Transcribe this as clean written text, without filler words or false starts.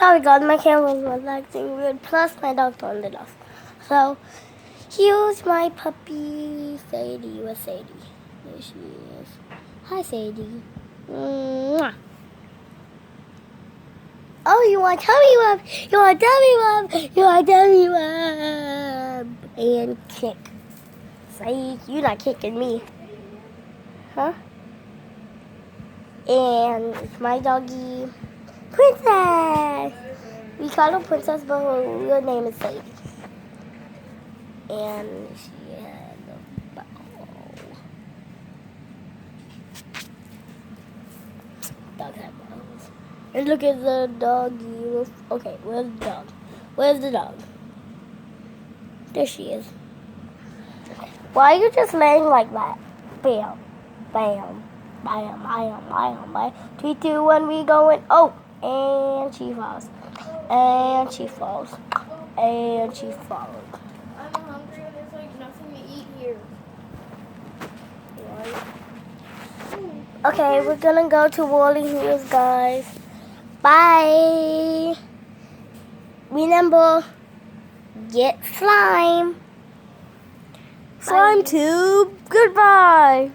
Sorry guys, my camera was acting weird. Plus my dog turned it off. So here's my puppy Sadie. Where's Sadie? There she is. Hi Sadie. Mwah. Oh, you want tummy rub? You want tummy rub? You want tummy rub? And kick. Say you're not kicking me, huh? And it's my doggy, Princess. We call her Princess, but her real name is Sadie. And she had a bow. Dog had bows. And look at the doggy. Okay, where's the dog? Where's the dog? There she is. Why are you just laying like that? Bam, bam, bam, bam, bam, bam. 3, 2, 1, we going. Oh, and she falls. And she falls. And she falls. I'm hungry and there's like nothing to eat here. Okay, we're gonna go to Wally Hills, guys. Bye. Remember, get slime. Slime tube. Goodbye.